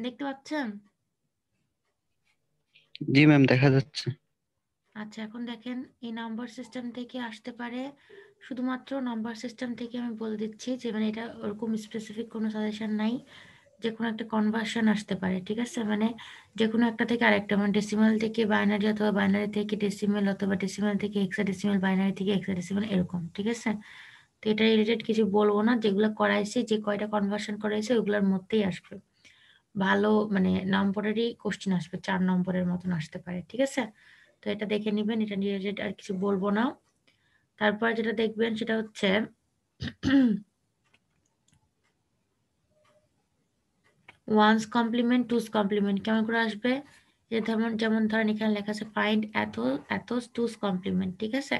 দেখতে পাচ্ছেন? জি ম্যাম, দেখা যাচ্ছে। আচ্ছা, এখন দেখেন এই নাম্বার সিস্টেম থেকে আসতে পারে, শুধুমাত্র নাম্বার সিস্টেম থেকে আমি বলে দিচ্ছি যে মানে এটা ওরকম স্পেসিফিক কোনো সাজেশন নাই, যে কোনো একটা কনভার্সন আসতে পারে, ঠিক আছে? মানে যে কোনো একটা থেকে আরেকটা, মানে ডেসিমাল থেকে বাইনারি অথবা বাইনারি থেকে ডেসিমাল অথবা ডেসিমাল থেকে হেক্সাডেসিমাল, বাইনারি থেকে হেক্সাডেসিমাল, এরকম, ঠিক আছে? তো এটা রিলেটেড কিছু বলবো না, যেগুলো করাইছি, যে কয়টা কনভার্সন করাইছে ওগুলোর মধ্যেই আসবে। ভালো মানে নম্বরেরই কোশ্চেন আসবে, 4 নম্বরের মতন আসতে পারে, ঠিক আছে? তো এটা দেখে নিবেন, এটা রিলেটেড আর কিছু বলবো না। তারপর যেটা দেখবেন সেটা হচ্ছে ওয়ান্স কমপ্লিমেন্ট, টুস কমপ্লিমেন্ট কেমন করে আসবে? যে যেমন ধরেন এখানে লেখা আছে ফাইন্ড এতস টুস কমপ্লিমেন্ট, ঠিক আছে?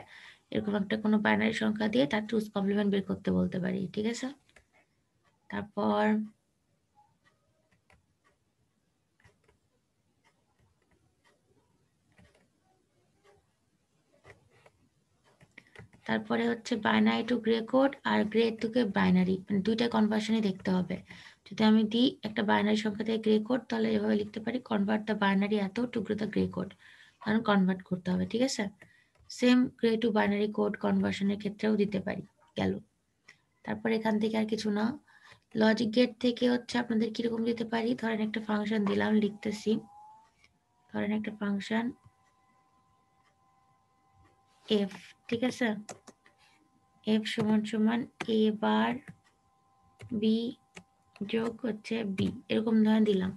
এরকম একটা কোনো বাইনারি সংখ্যা দিয়ে তার টুস কমপ্লিমেন্ট বের করতে বলতে পারি, ঠিক আছে? তারপর তারপরে হচ্ছে বাইনারি টু গ্রে কোড আর গ্রে টুকে বাইনারি, মানে দুইটা কনভার্সনই দেখতে হবে। যদি আমি দিই একটা বাইনারি সংখ্যা থেকে গ্রে কোড, তাহলে এভাবে লিখতে পারি কনভার্ট দ্য বাইনারি এত to Gray the Gray code, কারণ কনভার্ট করতে হবে, ঠিক আছে? Same Gray to binary code কনভার্সনের ক্ষেত্রেও দিতে পারি, গেল। তারপর এখান থেকে আর কিছু না। লজিক গেট থেকে হচ্ছে আপনাদের কিরকম দিতে পারি, ধরেন একটা ফাংশন দিলাম, লিখতেছি, ধরেন একটা ফাংশন এফ, ঠিক আছে? এফ সমান সমান এ বার বি যোগ হচ্ছে বি, এরকম ধরেন দিলাম।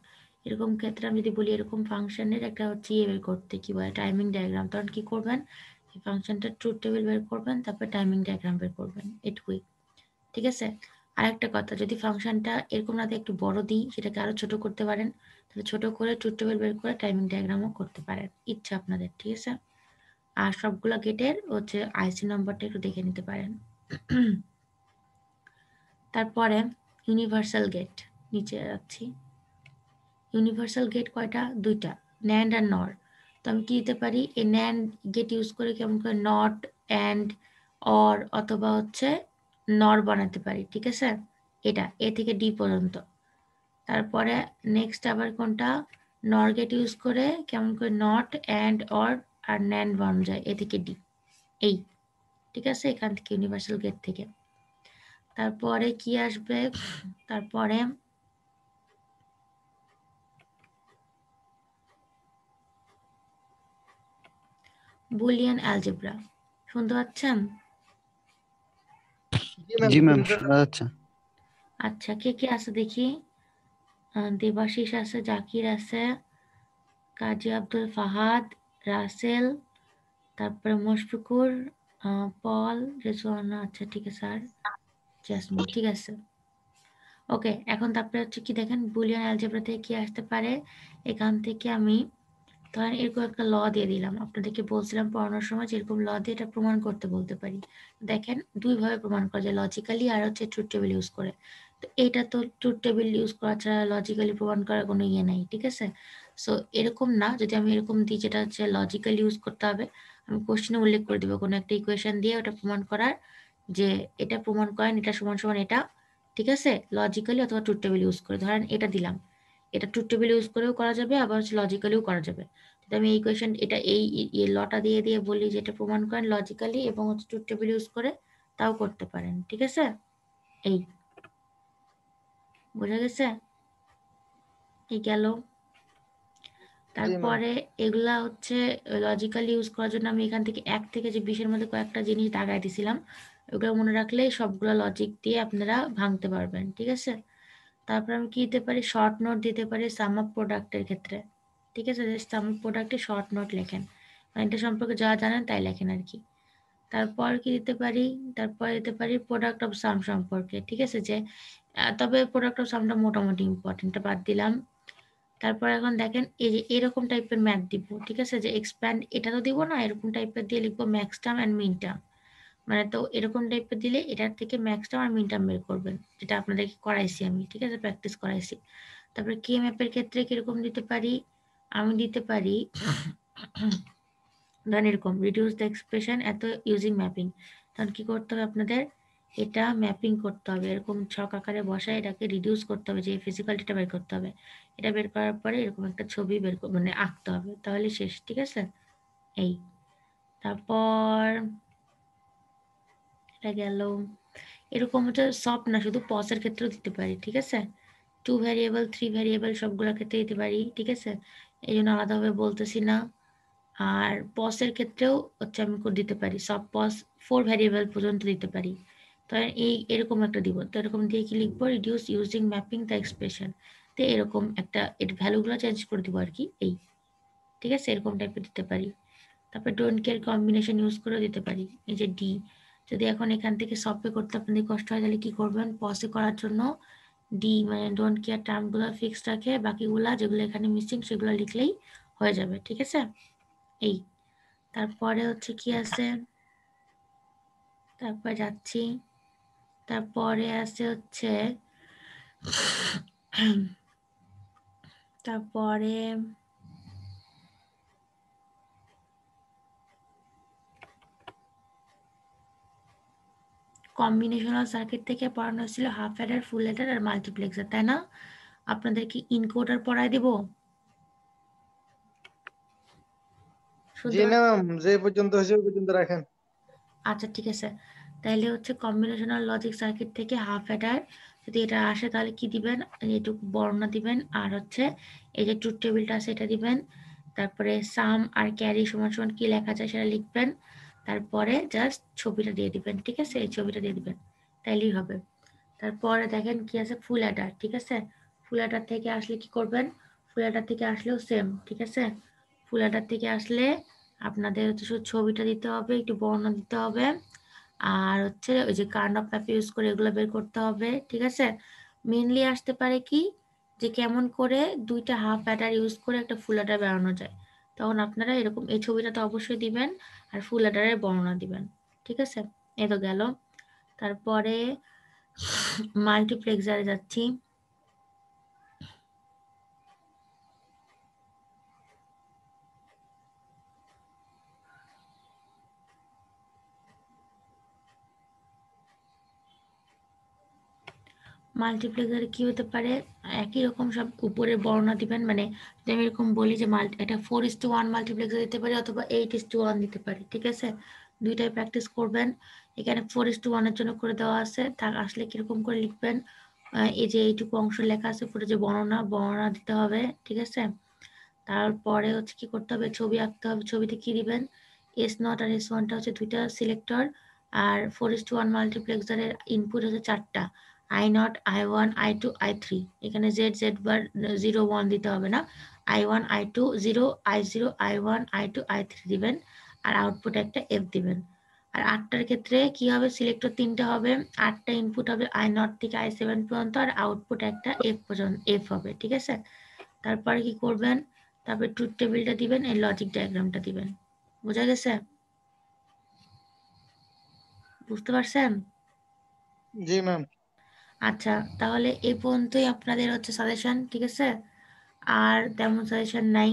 এরকম ক্ষেত্রে আমি যদি বলি এরকম ফাংশনের একটা হচ্ছে ইয়ে বের করতে, কি বলে, টাইমিং ডায়াগ্রাম, তখন কি করবেন, এই ফাংশনটা ট্রুথ টেবিল বের করবেন, তারপর টাইমিং ডায়াগ্রাম বের করবেন, এটুকুই, ঠিক আছে? আরেকটা কথা, যদি ফাংশনটা এরকম না দিয়ে একটু বড় দিই, সেটাকে আরো ছোট করতে পারেন, তাহলে ছোট করে ট্রুথ টেবিল বের করে টাইমিং ডায়াগ্রামও করতে পারেন, ইচ্ছা আপনাদের, ঠিক আছে? আর সবগুলা গেটের হচ্ছে আইসি নম্বরটা একটু দেখে নিতে পারেন। তারপরে ইউনিভার্সাল গেট, নিচে যাচ্ছি। ইউনিভার্সাল গেট কয়টা? দুইটা, ন্যান্ড আর নর। তো আমি কি দিতে পারি, এই ন্যান্ড গেট ইউজ করে কেমন করে নট, অ্যান্ড, অর অথবা হচ্ছে নর বানাতে পারি, ঠিক আছে? এটা এ থেকে ডি পর্যন্ত। তারপরে নেক্সট আবার কোনটা, নর গেট ইউজ করে কেমন করে নট, অ্যান্ড, অর আর ন্যান্ড বানানো যায় এ থেকে ডি, এই, ঠিক আছে? এখান থেকে ইউনিভার্সাল গেট থেকে। তারপরে কি আসবে, তারপরে বুলিয়ান অ্যালজেব্রা, শুনতে পাচ্ছেন? জি ম্যাম, শোনা যাচ্ছে। আচ্ছা, কে কে আছে দেখি। দেবাশিস আছে, জাকির আছে, কাজী আব্দুল ফাহাদ, রাসেল, তারপরে মুশফিকুর, পল, রেজওয়ানা, আচ্ছা ঠিক আছে, আর জাসমিন, ঠিক আছে। ওকে, এখন তারপরে হচ্ছে কি দেখেন, বুলিয়ান অ্যালজেব্রা থেকে কি আসতে পারে, এখান থেকে আমি ধরেন এরকম একটা ল দিয়ে দিলাম, আপনাদেরকে বলছিলাম পড়ানোর সময় যেরকম ল দিয়ে এটা প্রমাণ করতে বলতে পারি। দেখেন দুইভাবে প্রমাণ করা যায়, লজিক্যালি আর হচ্ছে ট্রুথ টেবিল ইউজ করে। তো এটা তো ট্রুথ টেবিল ইউজ করা ছাড়া লজিক্যালি প্রমাণ করার কোনো ইয়ে নাই, ঠিক আছে? সো এরকম না, যদি আমি এরকম দিই যেটা হচ্ছে লজিক্যালি ইউজ করতে হবে, আমি কোশ্চেনে উল্লেখ করে দেবো কোনো একটা ইকুয়েশন দিয়ে ওটা প্রমাণ করার, যে এটা প্রমাণ করেন এটা সমান সমান এটা, ঠিক আছে? লজিক্যালি অথবা ট্রুথ টেবিল ইউজ করে, ধরেন এটা দিলাম, এটা ট্রুথ টেবিল ইউজ করেও করা যাবে, আবার হচ্ছে লজিক্যালিও করা যাবে। যদি আমি এই কোয়েশ্চেন এটা এই লটা দিয়ে দিয়ে বলি যে এটা প্রমাণ করেন লজিক্যালি এবং হচ্ছে ট্রুথ টেবিল ইউজ করে, তাও করতে পারেন, ঠিক আছে? এই বোঝা গেছে, এই গেল। তারপরে এগুলা হচ্ছে লজিক্যালি ইউজ করার জন্য আমি এখান থেকে 1 থেকে যে 20-এর মধ্যে কয়েকটা জিনিস দাগাই দিছিলাম, ওগুলো মনে রাখলেই সবগুলো লজিক দিয়ে আপনারা ভাঙতে পারবেন, ঠিক আছে? তারপর আমি কি দিতে পারি, শর্ট নোট দিতে পারি সাম অফ প্রোডাক্টের ক্ষেত্রে, ঠিক আছে? যে সাম অফ প্রোডাক্টে শর্ট নোট লেখেন, মানে এটা সম্পর্কে যা জানেন তাই লেখেন আর কি। তারপর কি দিতে পারি, তারপর দিতে পারি প্রোডাক্ট অফ সাম সম্পর্কে, ঠিক আছে? যে তবে প্রোডাক্ট অফ সামটা মোটামুটি ইম্পর্টেন্ট, বাদ দিলাম। তারপর এখন দেখেন এই যে এরকম টাইপের ম্যাথ দিব, ঠিক আছে? যে এক্সপ্যান্ড এটা তো দিব না, এরকম টাইপের দিয়ে লিখবো max term and min term, মানে তো এরকম টাইপের দিলে এটার থেকে ম্যাক্স টার্ম আর মিন টার্ম বের করবেন, যেটা আপনাদেরকে করাইছি আমি, ঠিক আছে? প্র্যাকটিস করাইছি। তারপরে কে ম্যাপের ক্ষেত্রে কিরকম দিতে পারি, আমি দিতে পারি ধরেন এরকম রিডিউস দ্য এক্সপ্রেশন এত ইউজিং ম্যাপিং, তখন কি করতে হবে আপনাদের, এটা ম্যাপিং করতে হবে, এরকম ছক আকারে বসায় এটাকে রিডিউস করতে হবে, যে ফিজিক্যাল ডেটা বের করতে হবে। এটা বের করার পরে এরকম একটা ছবি মানে আঁকতে হবে, তাহলে শেষ। ঠিক আছে, এই তারপর এটা গেল। এরকম হচ্ছে সব না, শুধু পসের ক্ষেত্রেও দিতে পারি। ঠিক আছে, 2 ভ্যারিয়েবল 3 ভ্যারিয়েবল সবগুলোর ক্ষেত্রে দিতে পারি। ঠিক আছে, এই জন্য আলাদাভাবে বলতেছি না। আর পসের ক্ষেত্রেও হচ্ছে আমি দিতে পারি, সব পস 4 ভ্যারিয়েবল পর্যন্ত দিতে পারি। তো এরকম একটা দিব, তো এরকম দিয়ে কি লিখবো, reduce using mapping the expression. তো এরকম একটা এর ভ্যালুগুলো চেঞ্জ করে দিব আর কি, এই। ঠিক আছে, এরকম টাইপের দিতে পারি। তারপর ডোন্ট কেয়ার কম্বিনেশন ইউজ করে দিতে পারি, এই যে ডি। যদি এখন এখান থেকে সবপে করতে আপনাদের কষ্ট হয়, তাহলে কি করবেন, পসে করার জন্য ডি মানে ডোন্ট কেয়ার টার্মগুলো ফিক্সড রাখে, বাকিগুলা যেগুলো এখানে মিসিং সেগুলো লিখলেই হয়ে যাবে। ঠিক আছে, এই। তারপরে হচ্ছে কি আছে, তারপর যাচ্ছি, তারপরে আছে হচ্ছে তারপরে কম্বিনেশনাল সার্কিট থেকে পড়ানো হয়েছিল হাফ অ্যাডার, ফুল অ্যাডার আর মাল্টিপ্লেক্সার, তাই না? আপনাদের কি ইনকোডার পড়ায় দেব? জি শুধু না ম্যাম, যে পর্যন্ত হয়েছে ওই পর্যন্ত রাখেন। আচ্ছা ঠিক আছে, তাহলে হচ্ছে কম্বিনেশনাল লজিক সার্কিট থেকে হাফ অ্যাডার যদি এটা আসে তাহলে কি দিবেন, এইটুকু বর্ণনা দিবেন, আর হচ্ছে এই যে ট্রুথ টেবিলটা আছে এটা দিবেন। তারপরে সাম আর ক্যারি সমান সমান কি লেখা যায় সেটা লিখবেন। তারপরে জাস্ট ছবিটা দিয়ে দিবেন। ঠিক আছে, এই ছবিটা দিয়ে দিবেন, তাইলেই হবে। তারপরে দেখেন কি আছে, ফুল অ্যাডার। ঠিক আছে, ফুল অ্যাডার থেকে আসলে কি করবেন, ফুল অ্যাডার থেকে আসলেও সেম। ঠিক আছে, ফুল অ্যাডার থেকে আসলে আপনাদের হচ্ছে শুধু ছবিটা দিতে হবে, একটু বর্ণনা দিতে হবে, আর হচ্ছে ওই যে কার্নফ ম্যাপ ইউজ করে এগুলো বের করতে হবে। ঠিক আছে, মেনলি আসতে পারে কি, যে কেমন করে দুইটা হাফ অ্যাডার ইউজ করে একটা ফুল অ্যাডার বানানো যায়, তখন আপনারা এরকম এই ছবিটা তো অবশ্যই দিবেন, আর ফুল অ্যাডারের বর্ণনা দিবেন। ঠিক আছে, এ তো গেল। তারপরে মাল্টিপ্লেক্সারে যাচ্ছি। মাল্টিপ্লেক্সারে কি হতে পারে, একই রকম সব উপরে বর্ণনা দিবেন, মানে যদি আমি এরকম বলি যে এটা 4:1 মাল্টিপ্লেক্সার দিতে পারি অথবা 8:1 দিতে পারি। ঠিক আছে, দুইটাই প্র্যাকটিস করবেন। এখানে 4:1 জন্য করে দেওয়া আছে, তার আসলে কিরকম করে লিখবেন, এই যে এইটুকু অংশ লেখা আছে পুরো যে বর্ণনা দিতে হবে। ঠিক আছে, তারপরে হচ্ছে কি করতে হবে, ছবি আঁকতে হবে। ছবিতে কি দিবেন, S0 আর S1টা হচ্ছে দুইটা সিলেক্টর, আর 4:1 মাল্টিপ্লেক্সারের ইনপুট হচ্ছে 4টা, I0, I1, I2, I3। এখানে Z বার 0 1 দিতে হবে না, I1, I2 0, I0, I1, I2, I3 দিবেন, আর আউটপুট একটা F দিবেন। আর 8টার ক্ষেত্রে কি হবে, সিলেক্টর 3টা হবে, 8টা ইনপুট হবে I0 থেকে I7 পর্যন্ত, আর আউটপুট একটা F পর্যন্ত F হবে। ঠিক আছে, তারপরে কি করবেন, তারপরে ট্রুথ টেবিলটা দিবেন, এই লজিক ডায়াগ্রামটা দিবেন। বোঝা গেছে? বুঝতে পারছেন? জি ম্যাম। আচ্ছা, তাহলে এই পর্যন্তই আপনাদের হচ্ছে সাজেশন। ঠিক আছে, আর তেমন সাজেশন নাই।